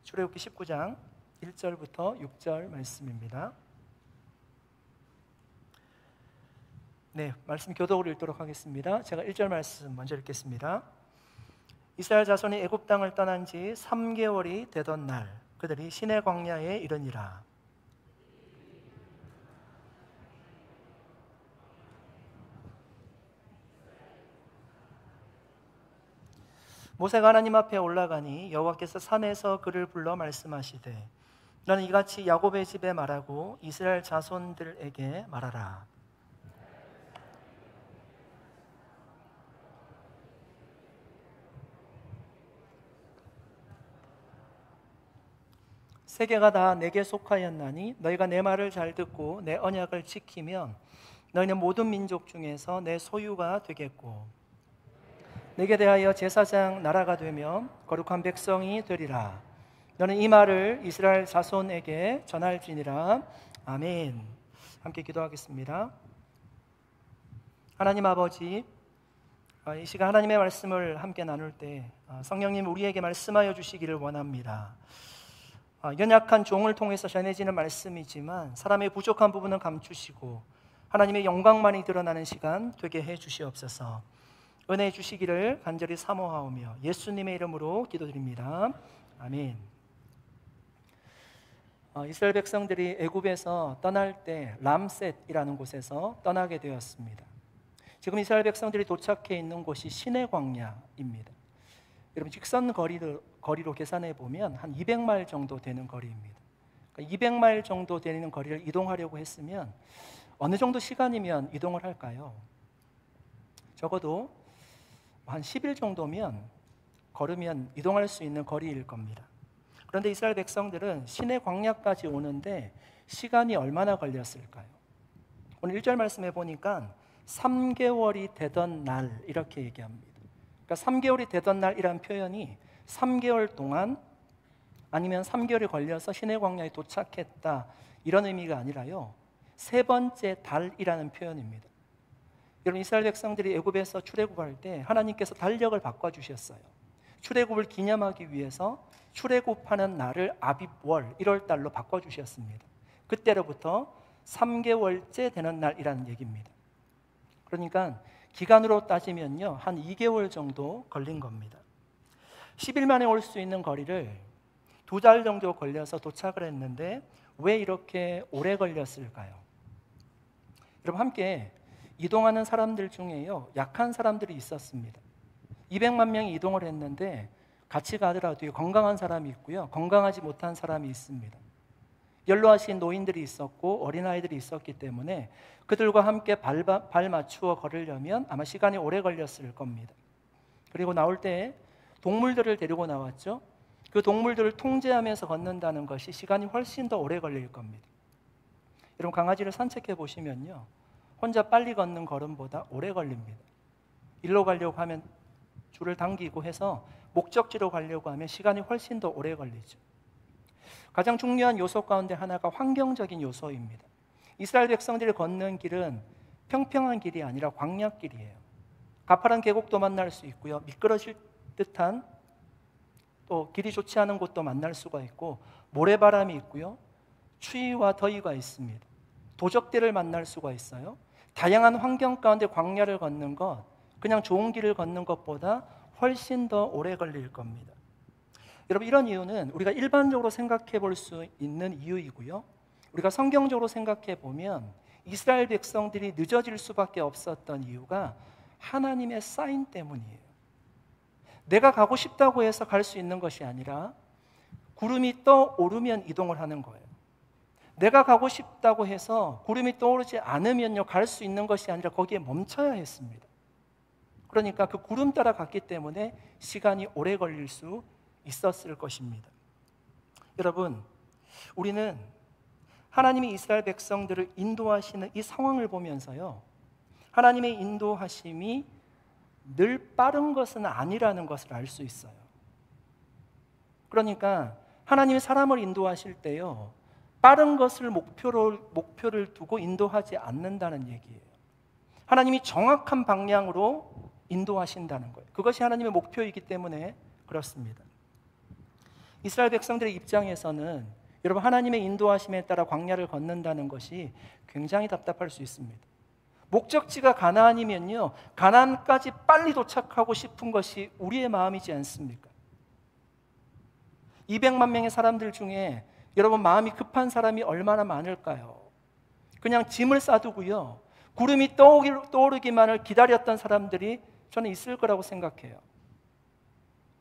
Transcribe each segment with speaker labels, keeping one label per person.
Speaker 1: 출애굽기 19장 1절부터 6절 말씀입니다. 네, 말씀 교독으로 읽도록 하겠습니다. 제가 1절 말씀 먼저 읽겠습니다. 이스라엘 자손이 애굽 땅을 떠난 지 3개월이 되던 날 그들이 시내 광야에 이르니라. 모세가 하나님 앞에 올라가니 여호와께서 산에서 그를 불러 말씀하시되 너는 이같이 야곱의 집에 말하고 이스라엘 자손들에게 말하라. 세계가 다 내게 속하였나니 너희가 내 말을 잘 듣고 내 언약을 지키면 너희는 모든 민족 중에서 내 소유가 되겠고 내게 대하여 제사장 나라가 되며 거룩한 백성이 되리라. 너는 이 말을 이스라엘 자손에게 전할지니라. 아멘. 함께 기도하겠습니다. 하나님 아버지, 이 시간 하나님의 말씀을 함께 나눌 때 성령님 우리에게 말씀하여 주시기를 원합니다. 연약한 종을 통해서 전해지는 말씀이지만 사람의 부족한 부분은 감추시고 하나님의 영광만이 드러나는 시간 되게 해 주시옵소서. 은혜 주시기를 간절히 사모하오며 예수님의 이름으로 기도드립니다. 아멘. 이스라엘 백성들이 애굽에서 떠날 때 람셋이라는 곳에서 떠나게 되었습니다. 지금 이스라엘 백성들이 도착해 있는 곳이 시내 광야입니다. 여러분 직선 거리로 계산해 보면 한 200마일 정도 되는 거리입니다. 그러니까 200마일 정도 되는 거리를 이동하려고 했으면 어느 정도 시간이면 이동을 할까요? 적어도 한 10일 정도면 걸으면 이동할 수 있는 거리일 겁니다. 그런데 이스라엘 백성들은 시내 광야까지 오는데 시간이 얼마나 걸렸을까요? 오늘 1절 말씀해 보니까 3개월이 되던 날 이렇게 얘기합니다. 그러니까 3개월이 되던 날이라는 표현이 3개월 동안 아니면 3개월이 걸려서 시내 광야에 도착했다 이런 의미가 아니라요, 세 번째 달이라는 표현입니다. 여러분 이스라엘 백성들이 애굽에서 출애굽할 때 하나님께서 달력을 바꿔주셨어요. 출애굽을 기념하기 위해서 출애굽하는 날을 아빕월 1월 달로 바꿔주셨습니다. 그때로부터 3개월째 되는 날이라는 얘기입니다. 그러니까 기간으로 따지면요 한 2개월 정도 걸린 겁니다. 10일 만에 올 수 있는 거리를 2달 정도 걸려서 도착을 했는데 왜 이렇게 오래 걸렸을까요? 여러분 함께 이동하는 사람들 중에요 약한 사람들이 있었습니다. 200만 명이 이동을 했는데 같이 가더라도 건강한 사람이 있고요 건강하지 못한 사람이 있습니다. 연로하신 노인들이 있었고 어린아이들이 있었기 때문에 그들과 함께 발 맞추어 걸으려면 아마 시간이 오래 걸렸을 겁니다. 그리고 나올 때 동물들을 데리고 나왔죠. 그 동물들을 통제하면서 걷는다는 것이 시간이 훨씬 더 오래 걸릴 겁니다. 여러분 강아지를 산책해 보시면요 혼자 빨리 걷는 걸음보다 오래 걸립니다. 일로 가려고 하면 줄을 당기고 해서 목적지로 가려고 하면 시간이 훨씬 더 오래 걸리죠. 가장 중요한 요소 가운데 하나가 환경적인 요소입니다. 이스라엘 백성들이 걷는 길은 평평한 길이 아니라 광야길이에요. 가파른 계곡도 만날 수 있고요 미끄러질 듯한 또 길이 좋지 않은 곳도 만날 수가 있고 모래바람이 있고요 추위와 더위가 있습니다. 도적들을 만날 수가 있어요. 다양한 환경 가운데 광야를 걷는 것 그냥 좋은 길을 걷는 것보다 훨씬 더 오래 걸릴 겁니다. 여러분 이런 이유는 우리가 일반적으로 생각해 볼 수 있는 이유이고요 우리가 성경적으로 생각해 보면 이스라엘 백성들이 늦어질 수밖에 없었던 이유가 하나님의 사인 때문이에요. 내가 가고 싶다고 해서 갈 수 있는 것이 아니라 구름이 떠오르면 이동을 하는 거예요. 내가 가고 싶다고 해서 구름이 떠오르지 않으면요 갈 수 있는 것이 아니라 거기에 멈춰야 했습니다. 그러니까 그 구름 따라 갔기 때문에 시간이 오래 걸릴 수 있었을 것입니다. 여러분 우리는 하나님이 이스라엘 백성들을 인도하시는 이 상황을 보면서요 하나님의 인도하심이 늘 빠른 것은 아니라는 것을 알 수 있어요. 그러니까 하나님이 사람을 인도하실 때요 빠른 것을 목표를 두고 인도하지 않는다는 얘기예요. 하나님이 정확한 방향으로 인도하신다는 거예요. 그것이 하나님의 목표이기 때문에 그렇습니다. 이스라엘 백성들의 입장에서는 여러분 하나님의 인도하심에 따라 광야를 걷는다는 것이 굉장히 답답할 수 있습니다. 목적지가 가나안이면요, 가나안까지 빨리 도착하고 싶은 것이 우리의 마음이지 않습니까? 200만 명의 사람들 중에 여러분 마음이 급한 사람이 얼마나 많을까요? 그냥 짐을 싸두고요, 구름이 떠오르기만을 기다렸던 사람들이 저는 있을 거라고 생각해요.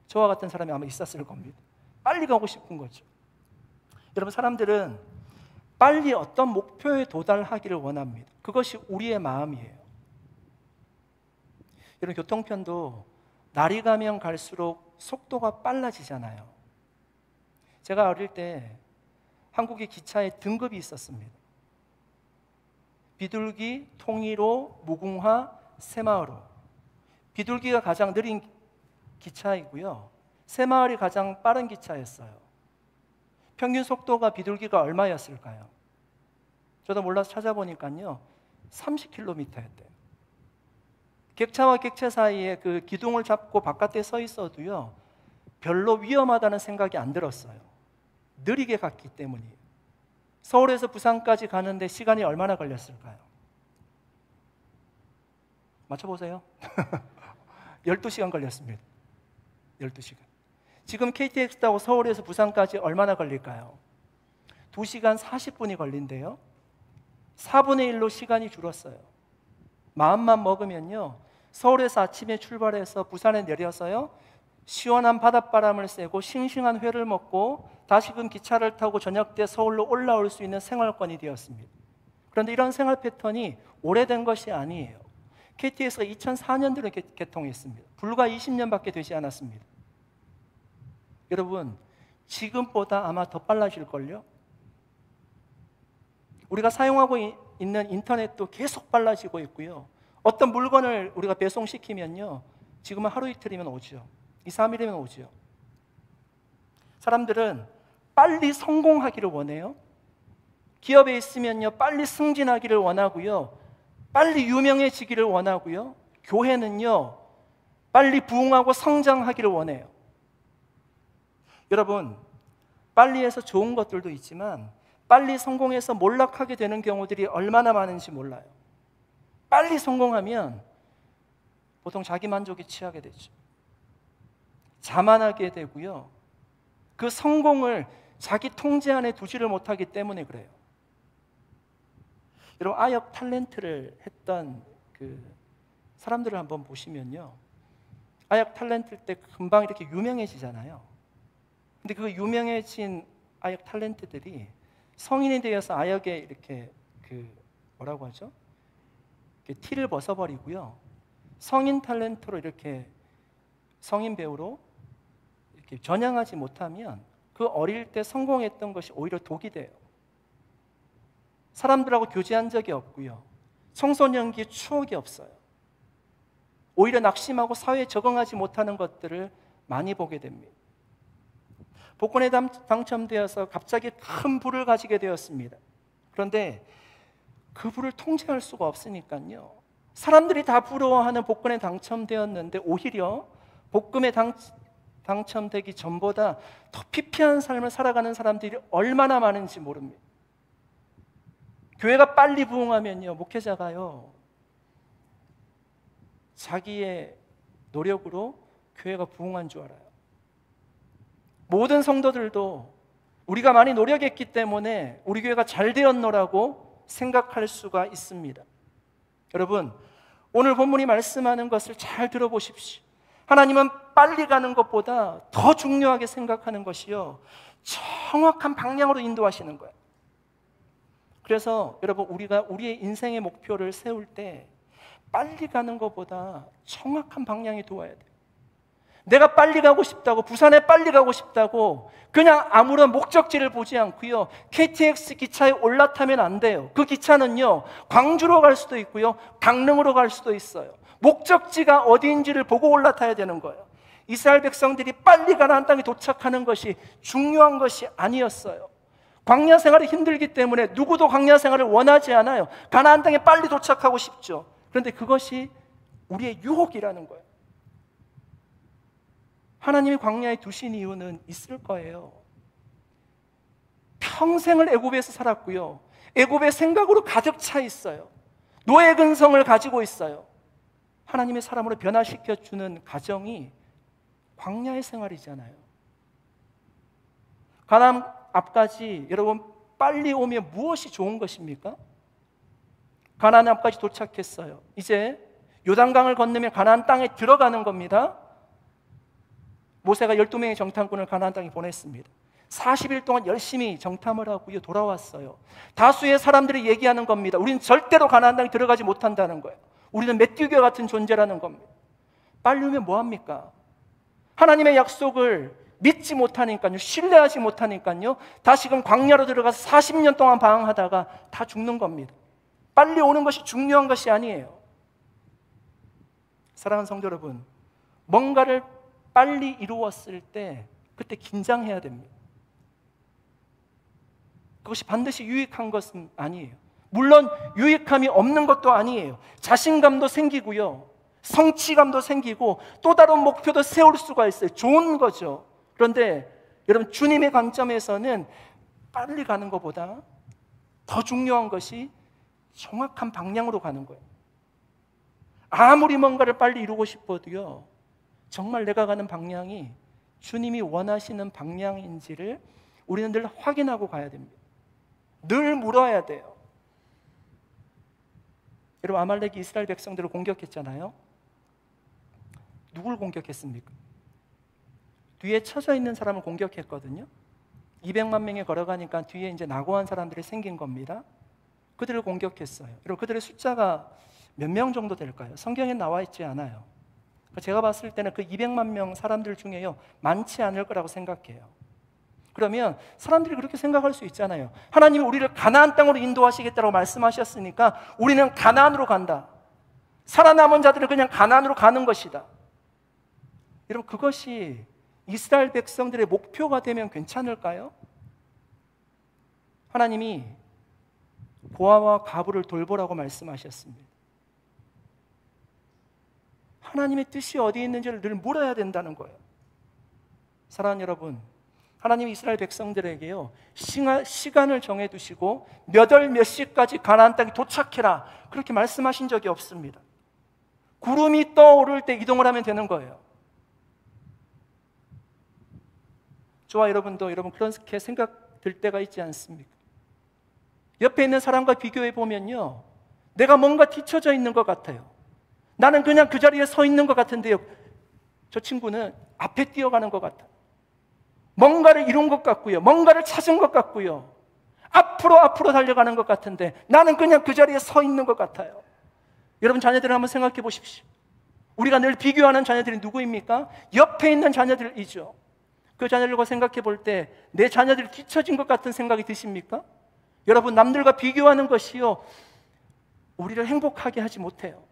Speaker 1: 저와 같은 사람이 아마 있었을 겁니다. 빨리 가고 싶은 거죠. 여러분, 사람들은 빨리 어떤 목표에 도달하기를 원합니다. 그것이 우리의 마음이에요. 여러분, 교통편도 날이 가면 갈수록 속도가 빨라지잖아요. 제가 어릴 때 한국의 기차에 등급이 있었습니다. 비둘기, 통일호, 무궁화, 새마을호. 비둘기가 가장 느린 기차이고요, 새마을이 가장 빠른 기차였어요. 평균 속도가 비둘기가 얼마였을까요? 저도 몰라서 찾아보니까요, 30km였대요. 객차와 객차 사이에 그 기둥을 잡고 바깥에 서 있어도요, 별로 위험하다는 생각이 안 들었어요. 느리게 갔기 때문이에요. 서울에서 부산까지 가는데 시간이 얼마나 걸렸을까요? 맞춰보세요. 12시간 걸렸습니다. 12시간. 지금 KTX 타고 서울에서 부산까지 얼마나 걸릴까요? 2시간 40분이 걸린대요. 4분의 1로 시간이 줄었어요. 마음만 먹으면요, 서울에서 아침에 출발해서 부산에 내려서요, 시원한 바닷바람을 쐬고 싱싱한 회를 먹고 다시금 기차를 타고 저녁 때 서울로 올라올 수 있는 생활권이 되었습니다. 그런데 이런 생활 패턴이 오래된 것이 아니에요. KTX가 2004년도에 개통했습니다. 불과 20년밖에 되지 않았습니다. 여러분, 지금보다 아마 더 빨라질걸요? 우리가 사용하고 있는 인터넷도 계속 빨라지고 있고요, 어떤 물건을 우리가 배송시키면요, 지금은 하루 이틀이면 오죠. 2, 3일이면 오죠. 사람들은 빨리 성공하기를 원해요. 기업에 있으면요, 빨리 승진하기를 원하고요, 빨리 유명해지기를 원하고요, 교회는요, 빨리 부흥하고 성장하기를 원해요. 여러분, 빨리 해서 좋은 것들도 있지만 빨리 성공해서 몰락하게 되는 경우들이 얼마나 많은지 몰라요. 빨리 성공하면 보통 자기 만족에 취하게 되죠. 자만하게 되고요, 그 성공을 자기 통제 안에 두지를 못하기 때문에 그래요. 여러분, 아역 탤런트를 했던 그 사람들을 한번 보시면요, 아역 탤런트 때 금방 이렇게 유명해지잖아요. 근데 그 유명해진 아역 탤런트들이 성인이 되어서 아역에 이렇게 뭐라고 하죠? 이렇게 티를 벗어버리고요, 성인 탤런트로 이렇게 성인 배우로 이렇게 전향하지 못하면 그 어릴 때 성공했던 것이 오히려 독이 돼요. 사람들하고 교제한 적이 없고요, 청소년기에 추억이 없어요. 오히려 낙심하고 사회에 적응하지 못하는 것들을 많이 보게 됩니다. 복권에 당첨되어서 갑자기 큰 부를 가지게 되었습니다. 그런데 그 부를 통제할 수가 없으니까요, 사람들이 다 부러워하는 복권에 당첨되었는데 오히려 복금에 당첨되기 전보다 더 피폐한 삶을 살아가는 사람들이 얼마나 많은지 모릅니다. 교회가 빨리 부흥하면요, 목회자가요, 자기의 노력으로 교회가 부흥한 줄 알아요. 모든 성도들도 우리가 많이 노력했기 때문에 우리 교회가 잘 되었노라고 생각할 수가 있습니다. 여러분, 오늘 본문이 말씀하는 것을 잘 들어보십시오. 하나님은 빨리 가는 것보다 더 중요하게 생각하는 것이요, 정확한 방향으로 인도하시는 거예요. 그래서 여러분, 우리가 우리의 인생의 목표를 세울 때 빨리 가는 것보다 정확한 방향이 도와야 돼요. 내가 빨리 가고 싶다고, 부산에 빨리 가고 싶다고 그냥 아무런 목적지를 보지 않고요, KTX 기차에 올라타면 안 돼요. 그 기차는요, 광주로 갈 수도 있고요, 강릉으로 갈 수도 있어요. 목적지가 어디인지를 보고 올라타야 되는 거예요. 이스라엘 백성들이 빨리 가나안 땅에 도착하는 것이 중요한 것이 아니었어요. 광야 생활이 힘들기 때문에 누구도 광야 생활을 원하지 않아요. 가나안 땅에 빨리 도착하고 싶죠. 그런데 그것이 우리의 유혹이라는 거예요. 하나님이 광야에 두신 이유는 있을 거예요. 평생을 애굽에서 살았고요. 애굽의 생각으로 가득 차 있어요. 노예 근성을 가지고 있어요. 하나님의 사람으로 변화시켜 주는 가정이 광야의 생활이잖아요. 가나안 앞까지 여러분 빨리 오면 무엇이 좋은 것입니까? 가나안 앞까지 도착했어요. 이제 요단강을 건너면 가나안 땅에 들어가는 겁니다. 모세가 12명의 정탐꾼을 가나안 땅에 보냈습니다. 40일 동안 열심히 정탐을 하고요, 돌아왔어요. 다수의 사람들이 얘기하는 겁니다. 우리는 절대로 가나안 땅에 들어가지 못한다는 거예요. 우리는 메뚜기와 같은 존재라는 겁니다. 빨리 오면 뭐합니까? 하나님의 약속을 믿지 못하니까요, 신뢰하지 못하니까요, 다시금 광야로 들어가서 40년 동안 방황하다가 다 죽는 겁니다. 빨리 오는 것이 중요한 것이 아니에요. 사랑하는 성도 여러분, 뭔가를 빨리 이루었을 때 그때 긴장해야 됩니다. 그것이 반드시 유익한 것은 아니에요. 물론 유익함이 없는 것도 아니에요. 자신감도 생기고요, 성취감도 생기고 또 다른 목표도 세울 수가 있어요. 좋은 거죠. 그런데 여러분, 주님의 관점에서는 빨리 가는 것보다 더 중요한 것이 정확한 방향으로 가는 거예요. 아무리 뭔가를 빨리 이루고 싶어도요, 정말 내가 가는 방향이 주님이 원하시는 방향인지를 우리는 늘 확인하고 가야 됩니다. 늘 물어야 돼요. 여러분, 아말렉이 이스라엘 백성들을 공격했잖아요. 누굴 공격했습니까? 뒤에 쳐져 있는 사람을 공격했거든요. 200만 명이 걸어가니까 뒤에 이제 낙오한 사람들이 생긴 겁니다. 그들을 공격했어요. 여러분, 그들의 숫자가 몇 명 정도 될까요? 성경에 나와 있지 않아요. 제가 봤을 때는 그 200만 명 사람들 중에요, 많지 않을 거라고 생각해요. 그러면 사람들이 그렇게 생각할 수 있잖아요. 하나님이 우리를 가나안 땅으로 인도하시겠다고 말씀하셨으니까 우리는 가나안으로 간다. 살아남은 자들은 그냥 가나안으로 가는 것이다. 여러분, 그것이 이스라엘 백성들의 목표가 되면 괜찮을까요? 하나님이 고아와 과부를 돌보라고 말씀하셨습니다. 하나님의 뜻이 어디 있는지를 늘 물어야 된다는 거예요. 사랑하는 여러분, 하나님이 이스라엘 백성들에게요, 시간을 정해두시고 몇 월 몇 시까지 가나안 땅에 도착해라, 그렇게 말씀하신 적이 없습니다. 구름이 떠오를 때 이동을 하면 되는 거예요. 저와 여러분도 여러분 그렇게 생각 들 때가 있지 않습니까? 옆에 있는 사람과 비교해 보면요, 내가 뭔가 뒤처져 있는 것 같아요. 나는 그냥 그 자리에 서 있는 것 같은데요, 저 친구는 앞에 뛰어가는 것 같아요. 뭔가를 이룬 것 같고요, 뭔가를 찾은 것 같고요, 앞으로 달려가는 것 같은데 나는 그냥 그 자리에 서 있는 것 같아요. 여러분, 자녀들을 한번 생각해 보십시오. 우리가 늘 비교하는 자녀들이 누구입니까? 옆에 있는 자녀들이죠. 그 자녀들과 생각해 볼 때 내 자녀들이 뒤처진 것 같은 생각이 드십니까? 여러분, 남들과 비교하는 것이요, 우리를 행복하게 하지 못해요.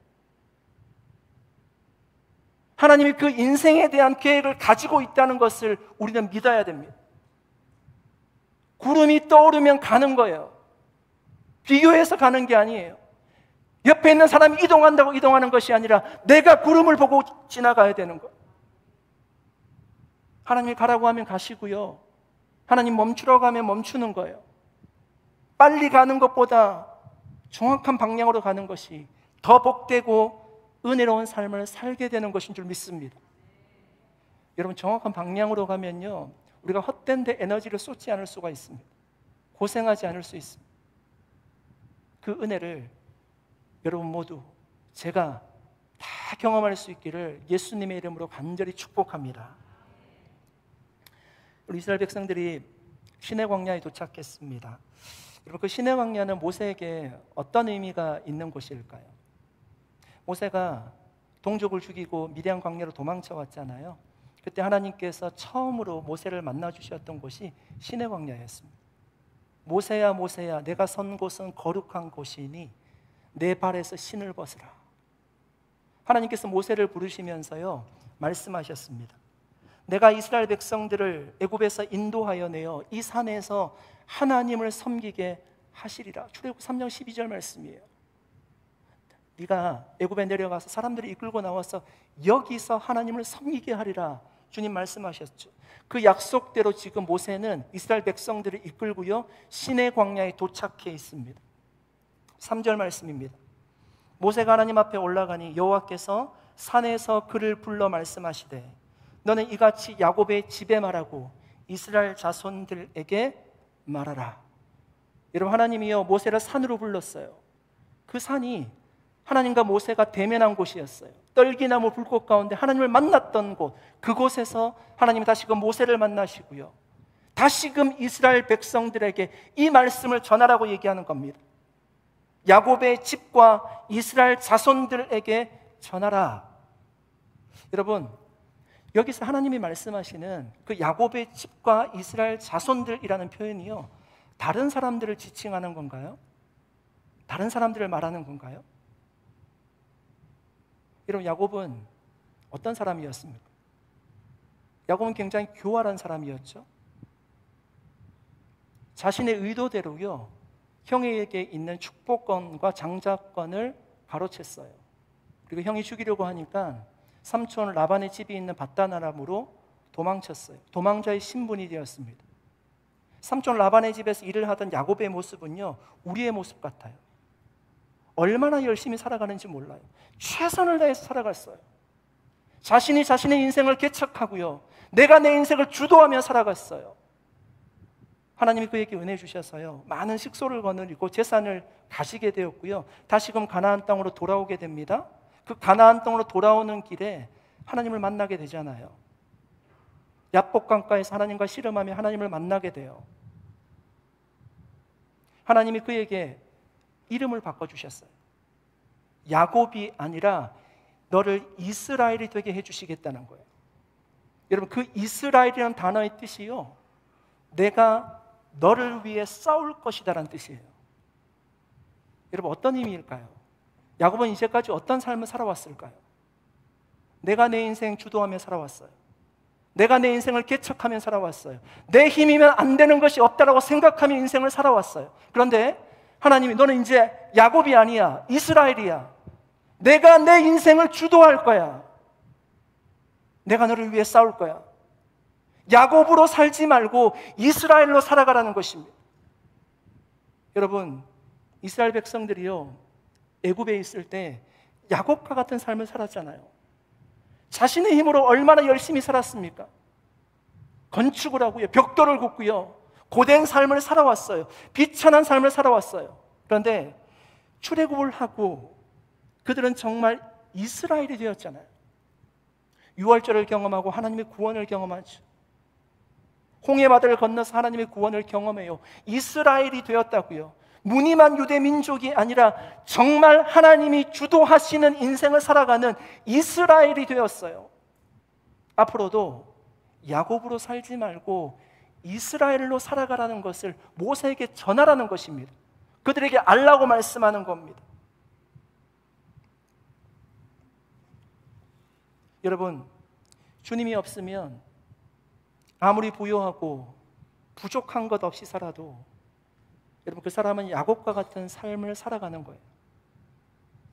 Speaker 1: 하나님이 그 인생에 대한 계획을 가지고 있다는 것을 우리는 믿어야 됩니다. 구름이 떠오르면 가는 거예요. 비교해서 가는 게 아니에요. 옆에 있는 사람이 이동한다고 이동하는 것이 아니라 내가 구름을 보고 지나가야 되는 거예요. 하나님이 가라고 하면 가시고요, 하나님 멈추라고 하면 멈추는 거예요. 빨리 가는 것보다 정확한 방향으로 가는 것이 더 복되고 은혜로운 삶을 살게 되는 것인 줄 믿습니다. 여러분, 정확한 방향으로 가면요, 우리가 헛된 데 에너지를 쏟지 않을 수가 있습니다. 고생하지 않을 수 있습니다. 그 은혜를 여러분 모두, 제가 다 경험할 수 있기를 예수님의 이름으로 간절히 축복합니다. 우리 이스라엘 백성들이 시내 광야에 도착했습니다. 여러분, 그 시내 광야는 모세에게 어떤 의미가 있는 곳일까요? 모세가 동족을 죽이고 미디안 광야로 도망쳐 왔잖아요. 그때 하나님께서 처음으로 모세를 만나 주셨던 곳이 시내 광야였습니다. 모세야, 모세야, 내가 선 곳은 거룩한 곳이니 내 발에서 신을 벗으라. 하나님께서 모세를 부르시면서요, 말씀하셨습니다. 내가 이스라엘 백성들을 애굽에서 인도하여 내어 이 산에서 하나님을 섬기게 하시리라. 출애굽 3장 12절 말씀이에요. 네가 애굽에 내려가서 사람들을 이끌고 나와서 여기서 하나님을 섬기게 하리라 주님 말씀하셨죠. 그 약속대로 지금 모세는 이스라엘 백성들을 이끌고요, 시내 광야에 도착해 있습니다. 3절 말씀입니다. 모세가 하나님 앞에 올라가니 여호와께서 산에서 그를 불러 말씀하시되 너는 이같이 야곱의 집에 말하고 이스라엘 자손들에게 말하라. 여러분, 하나님이요 모세를 산으로 불렀어요. 그 산이 하나님과 모세가 대면한 곳이었어요. 떨기나무 불꽃 가운데 하나님을 만났던 곳, 그곳에서 하나님이 다시금 모세를 만나시고요, 다시금 이스라엘 백성들에게 이 말씀을 전하라고 얘기하는 겁니다. 야곱의 집과 이스라엘 자손들에게 전하라. 여러분, 여기서 하나님이 말씀하시는 그 야곱의 집과 이스라엘 자손들이라는 표현이요, 다른 사람들을 지칭하는 건가요? 다른 사람들을 말하는 건가요? 여러분, 야곱은 어떤 사람이었습니까? 야곱은 굉장히 교활한 사람이었죠. 자신의 의도대로요, 형에게 있는 축복권과 장자권을 가로챘어요. 그리고 형이 죽이려고 하니까 삼촌 라반의 집이 있는 밧다나람으로 도망쳤어요. 도망자의 신분이 되었습니다. 삼촌 라반의 집에서 일을 하던 야곱의 모습은요, 우리의 모습 같아요. 얼마나 열심히 살아가는지 몰라요. 최선을 다해서 살아갔어요. 자신이 자신의 인생을 개척하고요, 내가 내 인생을 주도하며 살아갔어요. 하나님이 그에게 은혜 주셔서요, 많은 식소를 거느리고 재산을 가지게 되었고요, 다시금 가나안 땅으로 돌아오게 됩니다. 그 가나안 땅으로 돌아오는 길에 하나님을 만나게 되잖아요. 야복 강가에서 하나님과 씨름하며 하나님을 만나게 돼요. 하나님이 그에게 이름을 바꿔주셨어요. 야곱이 아니라 너를 이스라엘이 되게 해주시겠다는 거예요. 여러분, 그 이스라엘이라는 단어의 뜻이요, 내가 너를 위해 싸울 것이다라는 뜻이에요. 여러분, 어떤 의미일까요? 야곱은 이제까지 어떤 삶을 살아왔을까요? 내가 내 인생 주도하며 살아왔어요. 내가 내 인생을 개척하며 살아왔어요. 내 힘이면 안 되는 것이 없다라고 생각하며 인생을 살아왔어요. 그런데 하나님이 너는 이제 야곱이 아니야, 이스라엘이야. 내가 내 인생을 주도할 거야. 내가 너를 위해 싸울 거야. 야곱으로 살지 말고 이스라엘로 살아가라는 것입니다. 여러분, 이스라엘 백성들이요, 애굽에 있을 때 야곱과 같은 삶을 살았잖아요. 자신의 힘으로 얼마나 열심히 살았습니까? 건축을 하고요, 벽돌을 굽고요, 고된 삶을 살아왔어요. 비천한 삶을 살아왔어요. 그런데 출애굽을 하고 그들은 정말 이스라엘이 되었잖아요. 유월절을 경험하고 하나님의 구원을 경험하죠. 홍해바다를 건너서 하나님의 구원을 경험해요. 이스라엘이 되었다고요. 무늬만 유대 민족이 아니라 정말 하나님이 주도하시는 인생을 살아가는 이스라엘이 되었어요. 앞으로도 야곱으로 살지 말고 이스라엘로 살아가라는 것을 모세에게 전하라는 것입니다. 그들에게 알라고 말씀하는 겁니다. 여러분, 주님이 없으면 아무리 부유하고 부족한 것 없이 살아도 여러분, 그 사람은 야곱과 같은 삶을 살아가는 거예요.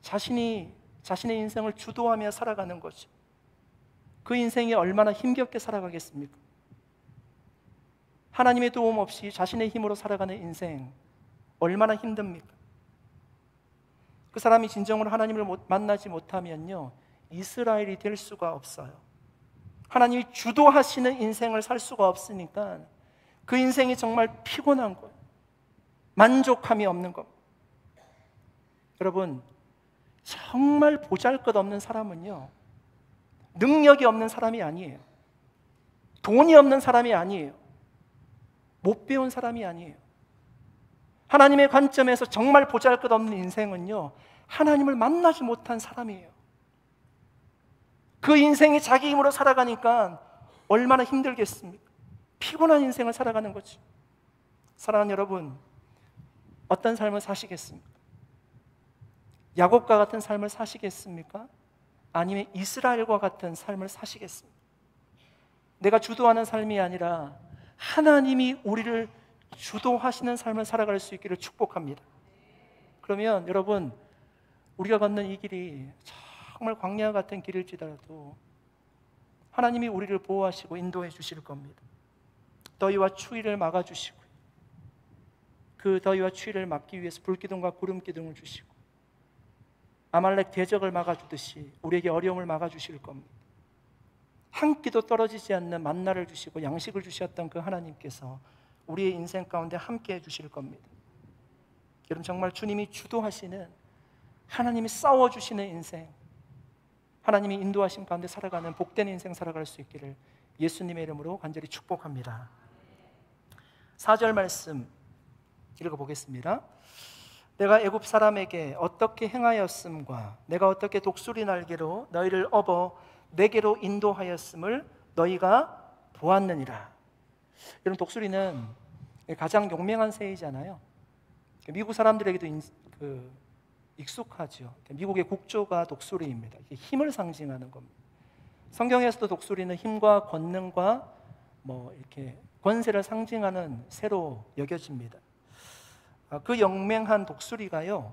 Speaker 1: 자신이 자신의 인생을 주도하며 살아가는 거죠. 그 인생이 얼마나 힘겹게 살아가겠습니까? 하나님의 도움 없이 자신의 힘으로 살아가는 인생 얼마나 힘듭니까? 그 사람이 진정으로 하나님을 만나지 못하면요, 이스라엘이 될 수가 없어요. 하나님이 주도하시는 인생을 살 수가 없으니까 그 인생이 정말 피곤한 거예요. 만족함이 없는 겁니다. 여러분, 정말 보잘것없는 사람은요, 능력이 없는 사람이 아니에요. 돈이 없는 사람이 아니에요. 못 배운 사람이 아니에요. 하나님의 관점에서 정말 보잘것없는 인생은요, 하나님을 만나지 못한 사람이에요. 그 인생이 자기 힘으로 살아가니까 얼마나 힘들겠습니까? 피곤한 인생을 살아가는 거죠. 사랑하는 여러분, 어떤 삶을 사시겠습니까? 야곱과 같은 삶을 사시겠습니까? 아니면 이스라엘과 같은 삶을 사시겠습니까? 내가 주도하는 삶이 아니라 하나님이 우리를 주도하시는 삶을 살아갈 수 있기를 축복합니다. 그러면 여러분, 우리가 걷는 이 길이 정말 광야 같은 길일지라도 하나님이 우리를 보호하시고 인도해 주실 겁니다. 더위와 추위를 막아주시고, 그 더위와 추위를 막기 위해서 불기둥과 구름기둥을 주시고, 아말렉 대적을 막아주듯이 우리에게 어려움을 막아주실 겁니다. 한 끼도 떨어지지 않는 만나를 주시고 양식을 주셨던 그 하나님께서 우리의 인생 가운데 함께 해주실 겁니다. 여러분, 정말 주님이 주도하시는, 하나님이 싸워주시는 인생, 하나님이 인도하심 가운데 살아가는 복된 인생 살아갈 수 있기를 예수님의 이름으로 간절히 축복합니다. 4절 말씀 읽어보겠습니다. 내가 애굽 사람에게 어떻게 행하였음과 내가 어떻게 독수리 날개로 너희를 업어 내게로 인도하였음을 너희가 보았느니라. 여러분, 독수리는 가장 용맹한 새이잖아요. 미국 사람들에게도 익숙하죠. 미국의 국조가 독수리입니다. 힘을 상징하는 겁니다. 성경에서도 독수리는 힘과 권능과 이렇게 권세를 상징하는 새로 여겨집니다. 그 영맹한 독수리가요,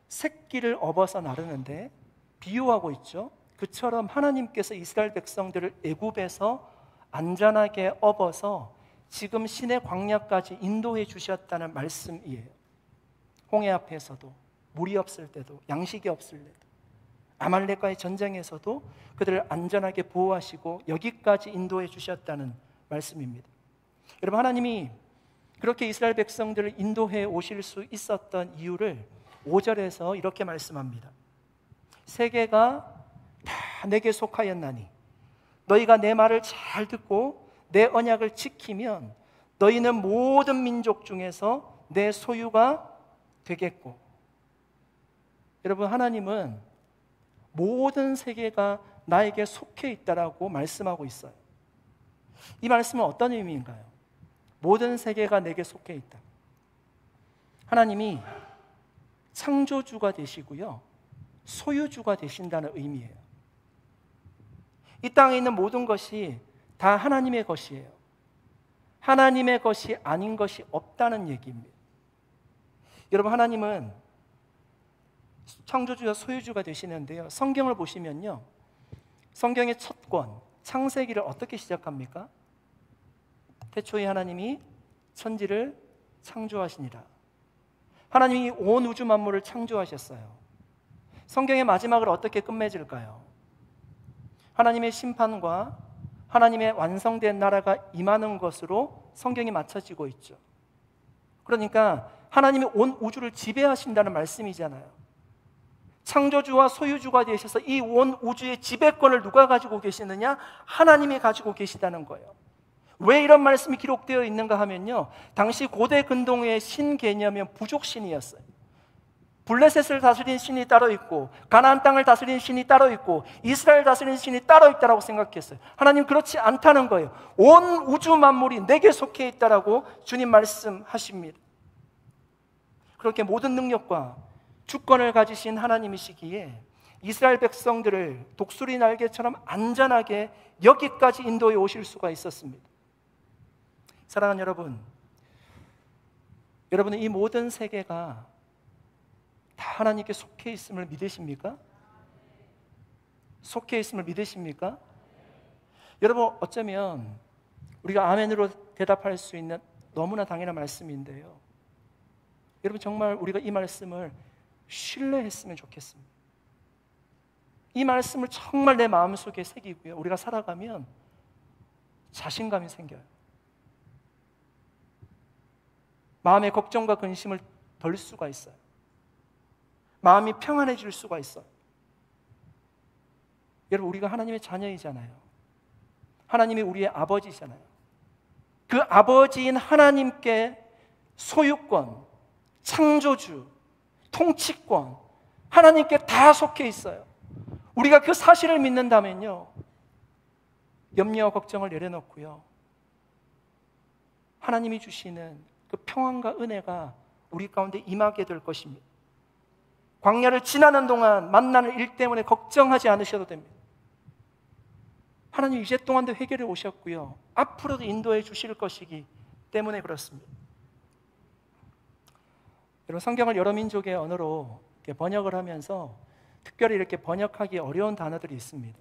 Speaker 1: 새끼를 업어서 나르는데 비유하고 있죠. 그처럼 하나님께서 이스라엘 백성들을 애굽에서 안전하게 업어서 지금 신의 광야까지 인도해 주셨다는 말씀이에요. 홍해 앞에서도, 물이 없을 때도, 양식이 없을 때도, 아말렉과의 전쟁에서도 그들을 안전하게 보호하시고 여기까지 인도해 주셨다는 말씀입니다. 여러분, 하나님이 그렇게 이스라엘 백성들을 인도해 오실 수 있었던 이유를 5절에서 이렇게 말씀합니다. 세계가 다 내게 속하였나니 너희가 내 말을 잘 듣고 내 언약을 지키면 너희는 모든 민족 중에서 내 소유가 되겠고. 여러분, 하나님은 모든 세계가 나에게 속해 있다라고 말씀하고 있어요. 이 말씀은 어떤 의미인가요? 모든 세계가 내게 속해 있다. 하나님이 창조주가 되시고요, 소유주가 되신다는 의미예요. 이 땅에 있는 모든 것이 다 하나님의 것이에요. 하나님의 것이 아닌 것이 없다는 얘기입니다. 여러분, 하나님은 창조주와 소유주가 되시는데요, 성경을 보시면요, 성경의 첫 권 창세기를 어떻게 시작합니까? 태초에 하나님이 천지를 창조하시니라. 하나님이 온 우주 만물을 창조하셨어요. 성경의 마지막을 어떻게 끝맺을까요? 하나님의 심판과 하나님의 완성된 나라가 임하는 것으로 성경이 맞춰지고 있죠. 그러니까 하나님이 온 우주를 지배하신다는 말씀이잖아요. 창조주와 소유주가 되셔서 이 온 우주의 지배권을 누가 가지고 계시느냐? 하나님이 가지고 계시다는 거예요. 왜 이런 말씀이 기록되어 있는가 하면요, 당시 고대 근동의 신 개념은 부족신이었어요. 블레셋을 다스린 신이 따로 있고 가나안 땅을 다스린 신이 따로 있고 이스라엘 다스린 신이 따로 있다라고 생각했어요. 하나님 그렇지 않다는 거예요. 온 우주 만물이 내게 속해 있다라고 주님 말씀하십니다. 그렇게 모든 능력과 주권을 가지신 하나님이시기에 이스라엘 백성들을 독수리 날개처럼 안전하게 여기까지 인도해 오실 수가 있었습니다. 사랑하는 여러분, 여러분은 이 모든 세계가 다 하나님께 속해 있음을 믿으십니까? 속해 있음을 믿으십니까? 여러분, 어쩌면 우리가 아멘으로 대답할 수 있는 너무나 당연한 말씀인데요, 여러분, 정말 우리가 이 말씀을 신뢰했으면 좋겠습니다. 이 말씀을 정말 내 마음속에 새기고요, 우리가 살아가면 자신감이 생겨요. 마음의 걱정과 근심을 덜 수가 있어요. 마음이 평안해질 수가 있어요. 여러분, 우리가 하나님의 자녀이잖아요. 하나님이 우리의 아버지잖아요. 그 아버지인 하나님께 소유권, 창조주, 통치권, 하나님께 다 속해 있어요. 우리가 그 사실을 믿는다면요, 염려와 걱정을 내려놓고요, 하나님이 주시는 그 평안과 은혜가 우리 가운데 임하게 될 것입니다. 광야를 지나는 동안 만나는 일 때문에 걱정하지 않으셔도 됩니다. 하나님 이제 동안도 해결해 오셨고요, 앞으로도 인도해 주실 것이기 때문에 그렇습니다. 여러분, 성경을 여러 민족의 언어로 이렇게 번역을 하면서 특별히 이렇게 번역하기 어려운 단어들이 있습니다.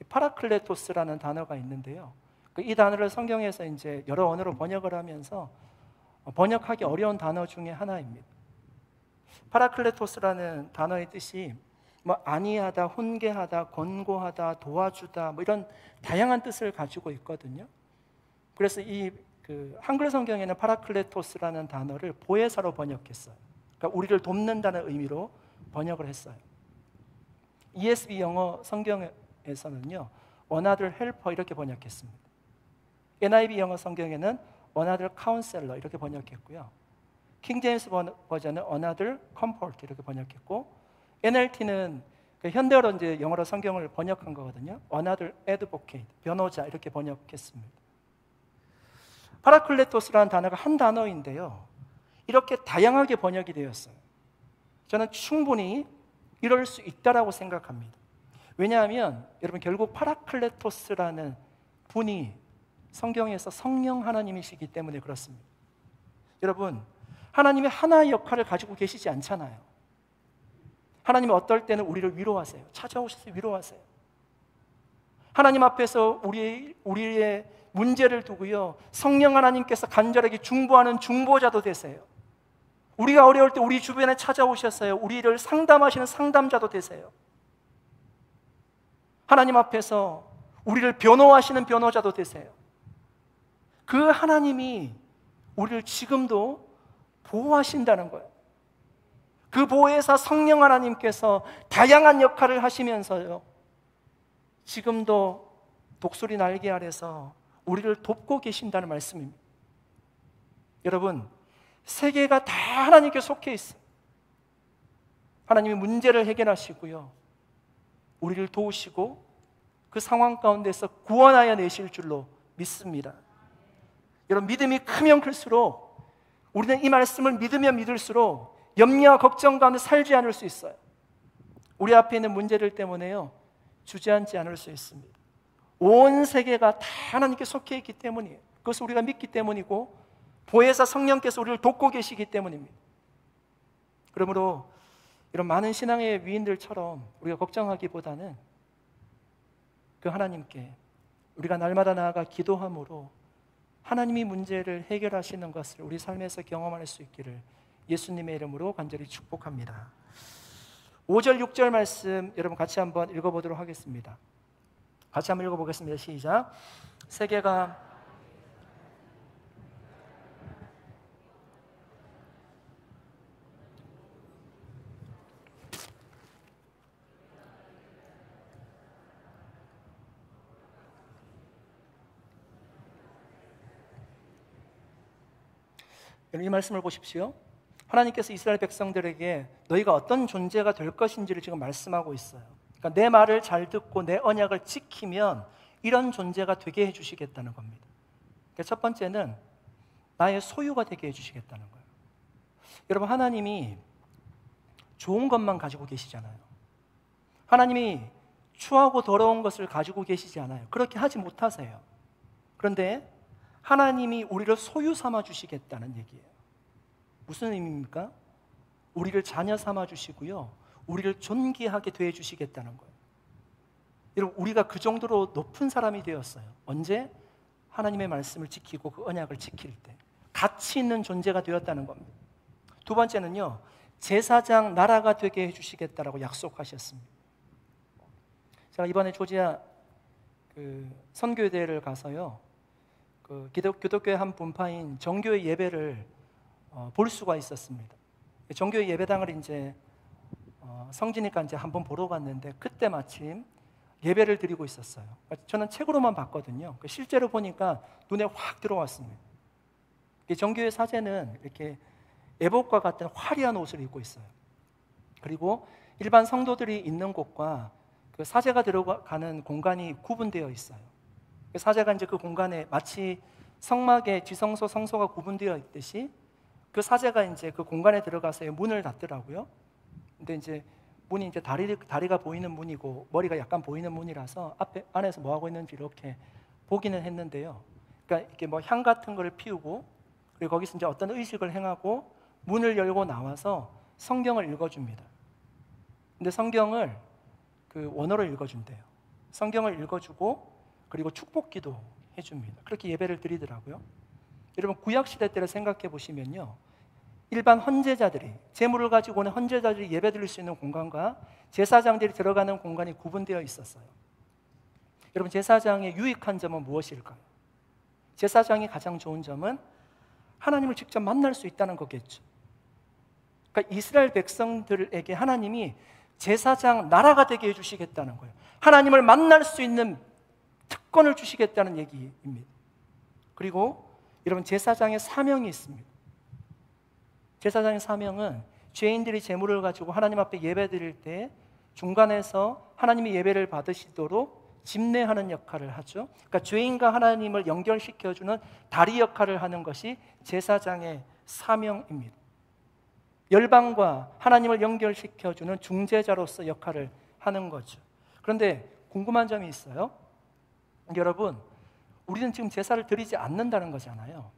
Speaker 1: 파라클레토스라는 단어가 있는데요. 이 단어를 성경에서 이제 여러 언어로 번역을 하면서 번역하기 어려운 단어 중에 하나입니다. 파라클레토스라는 단어의 뜻이 안위하다, 훈계하다, 권고하다, 도와주다 이런 다양한 뜻을 가지고 있거든요. 그래서 한글 성경에는 파라클레토스라는 단어를 보혜사로 번역했어요. 그러니까 우리를 돕는다는 의미로 번역을 했어요. ESV 영어 성경에서는요, another helper 이렇게 번역했습니다. NIV 영어 성경에는 another counselor 이렇게 번역했고요. 킹 제임스 버전은 another comfort 이렇게 번역했고, NLT는 현대어로 이제 영어로 성경을 번역한 거거든요. another advocate, 변호자 이렇게 번역했습니다. 파라클레토스라는 단어가 한 단어인데요, 이렇게 다양하게 번역이 되었어요. 저는 충분히 이럴 수 있다라고 생각합니다. 왜냐하면 여러분, 결국 파라클레토스라는 분이 성경에서 성령 하나님이시기 때문에 그렇습니다. 여러분, 하나님이 하나의 역할을 가지고 계시지 않잖아요. 하나님은 어떨 때는 우리를 위로하세요. 찾아오셔서 위로하세요. 하나님 앞에서 우리의 문제를 두고요, 성령 하나님께서 간절하게 중보하는 중보자도 되세요. 우리가 어려울 때 우리 주변에 찾아오셨어요. 우리를 상담하시는 상담자도 되세요. 하나님 앞에서 우리를 변호하시는 변호자도 되세요. 그 하나님이 우리를 지금도 보호하신다는 거예요. 그 보혜사 성령 하나님께서 다양한 역할을 하시면서요, 지금도 독수리 날개 아래서 우리를 돕고 계신다는 말씀입니다. 여러분, 세계가 다 하나님께 속해 있어요. 하나님이 문제를 해결하시고요, 우리를 도우시고 그 상황 가운데서 구원하여 내실 줄로 믿습니다. 여러분, 믿음이 크면 클수록 우리는 이 말씀을 믿으면 믿을수록 염려와 걱정 가운데 살지 않을 수 있어요. 우리 앞에 있는 문제들 때문에요, 주저앉지 않을 수 있습니다. 온 세계가 다 하나님께 속해 있기 때문이에요. 그것을 우리가 믿기 때문이고, 보혜사 성령께서 우리를 돕고 계시기 때문입니다. 그러므로 이런 많은 신앙의 위인들처럼 우리가 걱정하기보다는 그 하나님께 우리가 날마다 나아가 기도함으로 하나님이 문제를 해결하시는 것을 우리 삶에서 경험할 수 있기를 예수님의 이름으로 간절히 축복합니다. 5절 6절 말씀 여러분 같이 한번 읽어보도록 하겠습니다. 같이 한번 읽어보겠습니다. 시작. 세계가 이 말씀을 보십시오. 하나님께서 이스라엘 백성들에게 너희가 어떤 존재가 될 것인지를 지금 말씀하고 있어요. 그러니까 내 말을 잘 듣고 내 언약을 지키면 이런 존재가 되게 해주시겠다는 겁니다. 그러니까 첫 번째는 나의 소유가 되게 해주시겠다는 거예요. 여러분, 하나님이 좋은 것만 가지고 계시잖아요. 하나님이 추하고 더러운 것을 가지고 계시지 않아요. 그렇게 하지 못하세요. 그런데 하나님이 우리를 소유 삼아 주시겠다는 얘기예요. 무슨 의미입니까? 우리를 자녀 삼아 주시고요, 우리를 존귀하게 대해 주시겠다는 거예요. 여러분, 우리가 그 정도로 높은 사람이 되었어요. 언제? 하나님의 말씀을 지키고 그 언약을 지킬 때 가치 있는 존재가 되었다는 겁니다. 두 번째는요, 제사장 나라가 되게 해주시겠다라고 약속하셨습니다. 제가 이번에 조지아 선교대회를 가서요, 기독교의 한 분파인 정교회 예배를 볼 수가 있었습니다. 정교회 예배당을 이제 성지니까 이제 한번 보러 갔는데, 그때 마침 예배를 드리고 있었어요. 저는 책으로만 봤거든요. 실제로 보니까 눈에 확 들어왔습니다. 정교회 사제는 이렇게 애복과 같은 화려한 옷을 입고 있어요. 그리고 일반 성도들이 있는 곳과 그 사제가 들어가는 공간이 구분되어 있어요. 사제가 이제 그 공간에 마치 성막에 지성소, 성소가 구분되어 있듯이 그 사제가 이제 그 공간에 들어가서 문을 닫더라고요. 근데 이제 문이 이제 다리가 보이는 문이고 머리가 약간 보이는 문이라서 안에서 뭐 하고 있는지 이렇게 보기는 했는데요. 그러니까 이렇게 뭐 향 같은 거를 피우고, 그리고 거기서 이제 어떤 의식을 행하고 문을 열고 나와서 성경을 읽어줍니다. 근데 성경을 그 원어로 읽어준대요. 성경을 읽어주고 그리고 축복기도 해줍니다. 그렇게 예배를 드리더라고요. 여러분 구약시대 때를 생각해 보시면요, 일반 헌제자들이, 제물을 가지고 오는 헌제자들이 예배 드릴 수 있는 공간과 제사장들이 들어가는 공간이 구분되어 있었어요. 여러분 제사장의 유익한 점은 무엇일까요? 제사장이 가장 좋은 점은 하나님을 직접 만날 수 있다는 거겠죠. 그러니까 이스라엘 백성들에게 하나님이 제사장 나라가 되게 해주시겠다는 거예요. 하나님을 만날 수 있는 특권을 주시겠다는 얘기입니다. 그리고 여러분 제사장의 사명이 있습니다. 제사장의 사명은 죄인들이 제물을 가지고 하나님 앞에 예배 드릴 때 중간에서 하나님이 예배를 받으시도록 집례하는 역할을 하죠. 그러니까 죄인과 하나님을 연결시켜주는 다리 역할을 하는 것이 제사장의 사명입니다. 열방과 하나님을 연결시켜주는 중재자로서 역할을 하는 거죠. 그런데 궁금한 점이 있어요. 여러분, 우리는 지금 제사를 드리지 않는다는 거잖아요.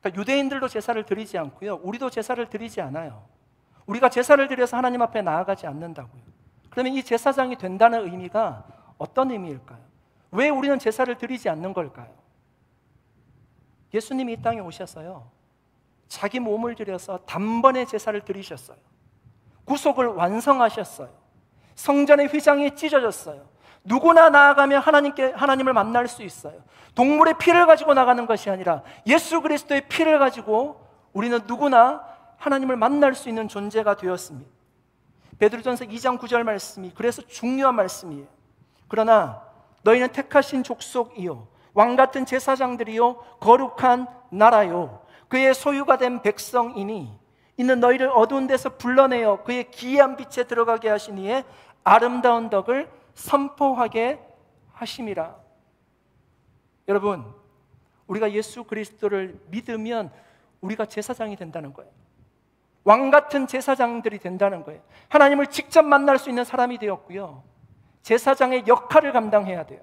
Speaker 1: 그러니까 유대인들도 제사를 드리지 않고요, 우리도 제사를 드리지 않아요. 우리가 제사를 드려서 하나님 앞에 나아가지 않는다고요. 그러면 이 제사장이 된다는 의미가 어떤 의미일까요? 왜 우리는 제사를 드리지 않는 걸까요? 예수님이 이 땅에 오셔서요, 자기 몸을 들여서 단번에 제사를 드리셨어요. 구속을 완성하셨어요. 성전의 휘장이 찢어졌어요. 누구나 나아가면 하나님을 만날 수 있어요. 동물의 피를 가지고 나가는 것이 아니라 예수 그리스도의 피를 가지고 우리는 누구나 하나님을 만날 수 있는 존재가 되었습니다. 베드로전서 2장 9절 말씀이 그래서 중요한 말씀이에요. 그러나 너희는 택하신 족속이요 왕같은 제사장들이요 거룩한 나라요 그의 소유가 된 백성이니 이는 너희를 어두운 데서 불러내어 그의 기이한 빛에 들어가게 하신 이의 아름다운 덕을 선포하게 하심이라. 여러분, 우리가 예수 그리스도를 믿으면 우리가 제사장이 된다는 거예요. 왕같은 제사장들이 된다는 거예요. 하나님을 직접 만날 수 있는 사람이 되었고요, 제사장의 역할을 감당해야 돼요.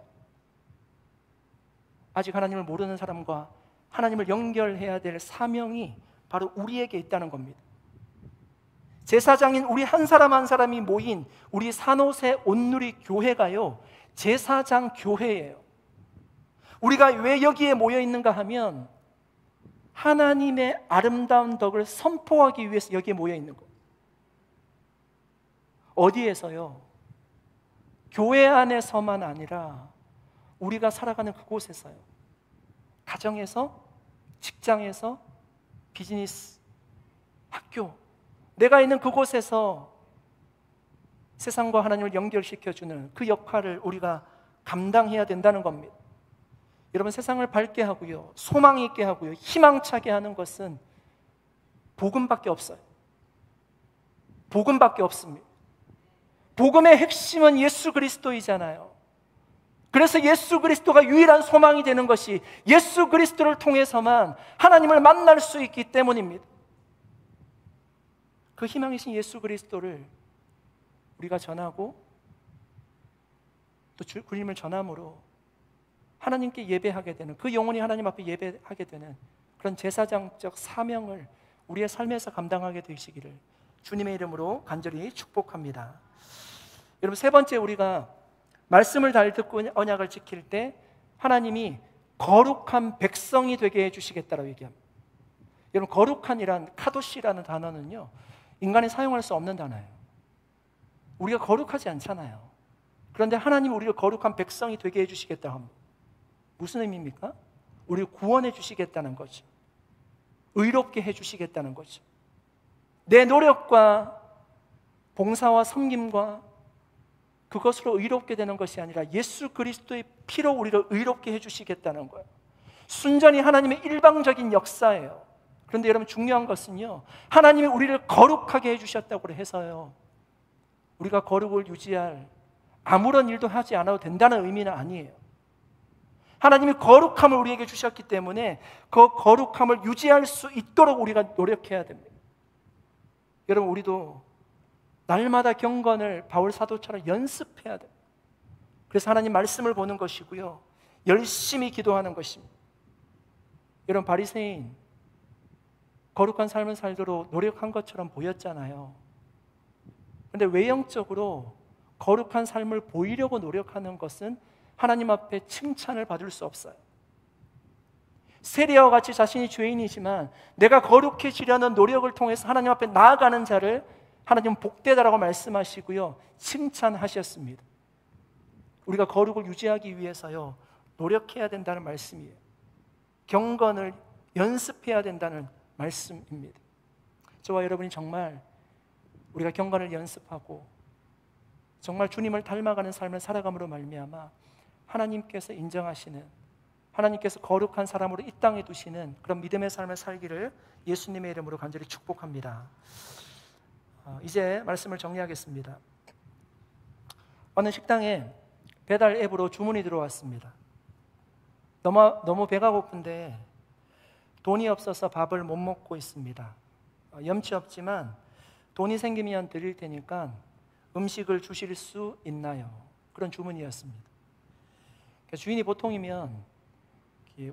Speaker 1: 아직 하나님을 모르는 사람과 하나님을 연결해야 될 사명이 바로 우리에게 있다는 겁니다. 제사장인 우리 한 사람 한 사람이 모인 우리 산옷의 온누리 교회가요, 제사장 교회예요. 우리가 왜 여기에 모여 있는가 하면 하나님의 아름다운 덕을 선포하기 위해서 여기에 모여 있는 거예요. 어디에서요? 교회 안에서만 아니라 우리가 살아가는 그곳에서요. 가정에서, 직장에서, 비즈니스, 학교, 내가 있는 그곳에서 세상과 하나님을 연결시켜주는 그 역할을 우리가 감당해야 된다는 겁니다. 여러분, 세상을 밝게 하고요, 소망 있게 하고요, 희망차게 하는 것은 복음밖에 없어요. 복음밖에 없습니다. 복음의 핵심은 예수 그리스도이잖아요. 그래서 예수 그리스도가 유일한 소망이 되는 것이 예수 그리스도를 통해서만 하나님을 만날 수 있기 때문입니다. 그 희망이신 예수 그리스도를 우리가 전하고 또 주님을 전함으로 하나님께 예배하게 되는, 그 영혼이 하나님 앞에 예배하게 되는 그런 제사장적 사명을 우리의 삶에서 감당하게 되시기를 주님의 이름으로 간절히 축복합니다. 여러분, 세 번째, 우리가 말씀을 잘 듣고 언약을 지킬 때 하나님이 거룩한 백성이 되게 해주시겠다라고 얘기합니다. 여러분, 거룩한이란, 카도시라는 단어는요, 인간이 사용할 수 없는 단어예요. 우리가 거룩하지 않잖아요. 그런데 하나님이 우리를 거룩한 백성이 되게 해주시겠다 합니다. 무슨 의미입니까? 우리를 구원해 주시겠다는 거죠. 의롭게 해주시겠다는 거죠. 내 노력과 봉사와 섬김과 그것으로 의롭게 되는 것이 아니라 예수 그리스도의 피로 우리를 의롭게 해주시겠다는 거예요. 순전히 하나님의 일방적인 역사예요. 그런데 여러분, 중요한 것은요, 하나님이 우리를 거룩하게 해주셨다고 해서요, 우리가 거룩을 유지할 아무런 일도 하지 않아도 된다는 의미는 아니에요. 하나님이 거룩함을 우리에게 주셨기 때문에 그 거룩함을 유지할 수 있도록 우리가 노력해야 됩니다. 여러분, 우리도 날마다 경건을 바울 사도처럼 연습해야 돼요. 그래서 하나님 말씀을 보는 것이고요, 열심히 기도하는 것입니다. 여러분, 바리새인 거룩한 삶을 살도록 노력한 것처럼 보였잖아요. 그런데 외형적으로 거룩한 삶을 보이려고 노력하는 것은 하나님 앞에 칭찬을 받을 수 없어요. 세리와 같이 자신이 죄인이지만 내가 거룩해지려는 노력을 통해서 하나님 앞에 나아가는 자를 하나님은 복되다라고 말씀하시고요, 칭찬하셨습니다. 우리가 거룩을 유지하기 위해서요, 노력해야 된다는 말씀이에요. 경건을 연습해야 된다는 말씀입니다. 저와 여러분이 정말 우리가 경건을 연습하고 정말 주님을 닮아가는 삶을 살아감으로 말미암아 하나님께서 인정하시는, 하나님께서 거룩한 사람으로 이 땅에 두시는 그런 믿음의 삶을 살기를 예수님의 이름으로 간절히 축복합니다. 이제 말씀을 정리하겠습니다. 어느 식당에 배달 앱으로 주문이 들어왔습니다. 너무 배가 고픈데 돈이 없어서 밥을 못 먹고 있습니다. 염치 없지만 돈이 생기면 드릴 테니까 음식을 주실 수 있나요? 그런 주문이었습니다. 주인이 보통이면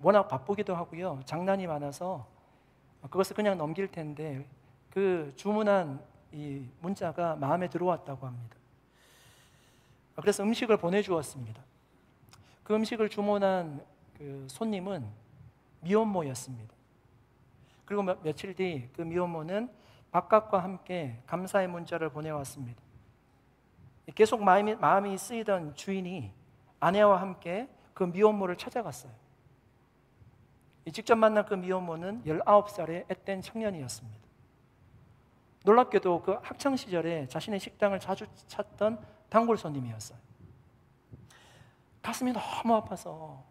Speaker 1: 워낙 바쁘기도 하고요, 장난이 많아서 그것을 그냥 넘길 텐데 그 주문한 이 문자가 마음에 들어왔다고 합니다. 그래서 음식을 보내주었습니다. 그 음식을 주문한 그 손님은 미혼모였습니다. 그리고 며칠 뒤 그 미혼모는 밥값과 함께 감사의 문자를 보내왔습니다. 계속 마음이 쓰이던 주인이 아내와 함께 그 미혼모를 찾아갔어요. 직접 만난 그 미혼모는 19살의 앳된 청년이었습니다. 놀랍게도 그 학창시절에 자신의 식당을 자주 찾던 단골 손님이었어요. 가슴이 너무 아파서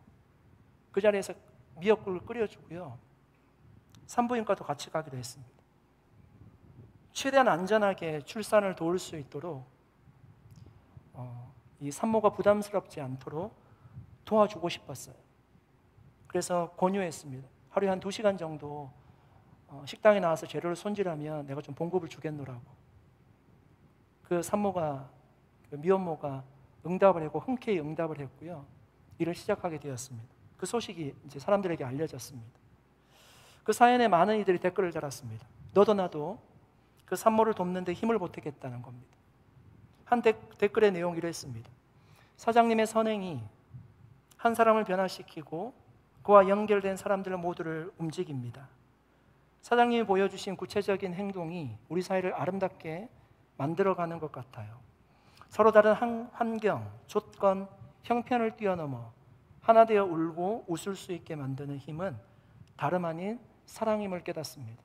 Speaker 1: 그 자리에서 미역국을 끓여주고요, 산부인과도 같이 가기로 했습니다. 최대한 안전하게 출산을 도울 수 있도록 이 산모가 부담스럽지 않도록 도와주고 싶었어요. 그래서 권유했습니다. 하루에 한 2시간 정도 식당에 나와서 재료를 손질하면 내가 좀 봉급을 주겠노라고. 그 산모가, 그 미혼모가 응답을 했고 흔쾌히 응답을 했고요, 일을 시작하게 되었습니다. 그 소식이 이제 사람들에게 알려졌습니다. 그 사연에 많은 이들이 댓글을 달았습니다. 너도 나도 그 산모를 돕는데 힘을 보태겠다는 겁니다. 한 댓글의 내용이 이랬습니다. 사장님의 선행이 한 사람을 변화시키고 그와 연결된 사람들 모두를 움직입니다. 사장님이 보여주신 구체적인 행동이 우리 사회를 아름답게 만들어가는 것 같아요. 서로 다른 환경, 조건, 형편을 뛰어넘어 하나 되어 울고 웃을 수 있게 만드는 힘은 다름 아닌 사랑임을 깨닫습니다.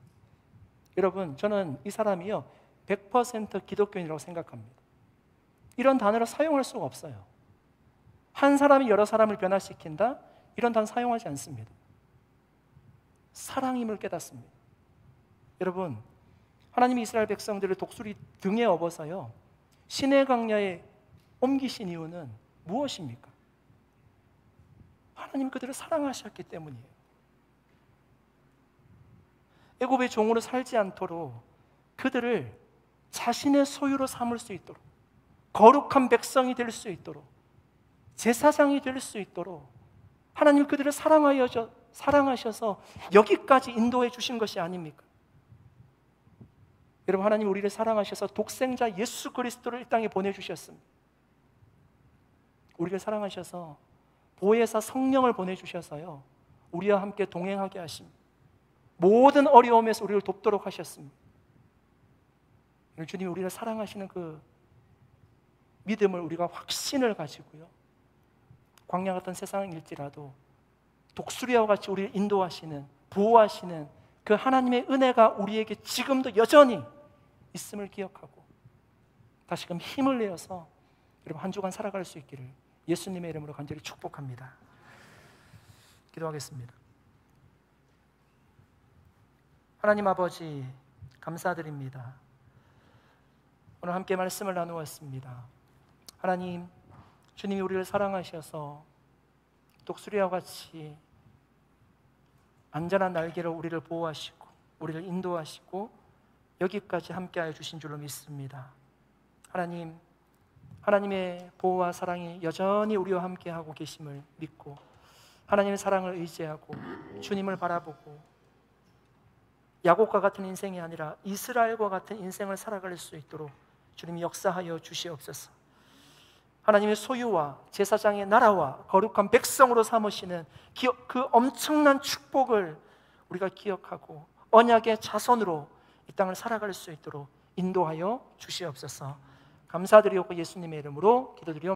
Speaker 1: 여러분, 저는 이 사람이요 100% 기독교인이라고 생각합니다. 이런 단어를 사용할 수가 없어요. 한 사람이 여러 사람을 변화시킨다? 이런 단어 사용하지 않습니다. 사랑임을 깨닫습니다. 여러분, 하나님이 이스라엘 백성들을 독수리 등에 업어서요 시내 광야에 옮기신 이유는 무엇입니까? 하나님 그들을 사랑하셨기 때문이에요. 애굽의 종으로 살지 않도록 그들을 자신의 소유로 삼을 수 있도록, 거룩한 백성이 될 수 있도록, 제사장이 될 수 있도록 하나님 그들을 사랑하셔서 여기까지 인도해 주신 것이 아닙니까? 여러분, 하나님 우리를 사랑하셔서 독생자 예수 그리스도를 이 땅에 보내주셨습니다. 우리를 사랑하셔서 보혜사 성령을 보내주셔서요 우리와 함께 동행하게 하십니다. 모든 어려움에서 우리를 돕도록 하셨습니다. 주님이 우리를 사랑하시는 그 믿음을 우리가 확신을 가지고요 광야 같은 세상일지라도 독수리와 같이 우리를 인도하시는, 보호하시는 그 하나님의 은혜가 우리에게 지금도 여전히 있음을 기억하고 다시금 힘을 내어서 여러분 한 주간 살아갈 수 있기를 예수님의 이름으로 간절히 축복합니다. 기도하겠습니다. 하나님 아버지, 감사드립니다. 오늘 함께 말씀을 나누었습니다. 하나님, 주님이 우리를 사랑하셔서 독수리와 같이 안전한 날개로 우리를 보호하시고 우리를 인도하시고 여기까지 함께하여 주신 줄로 믿습니다. 하나님, 하나님의 보호와 사랑이 여전히 우리와 함께하고 계심을 믿고 하나님의 사랑을 의지하고 주님을 바라보고 야곱과 같은 인생이 아니라 이스라엘과 같은 인생을 살아갈 수 있도록 주님이 역사하여 주시옵소서. 하나님의 소유와 제사장의 나라와 거룩한 백성으로 삼으시는 그 엄청난 축복을 우리가 기억하고 언약의 자손으로 이 땅을 살아갈 수 있도록 인도하여 주시옵소서. 감사드리고 예수님의 이름으로 기도드리옵나이다.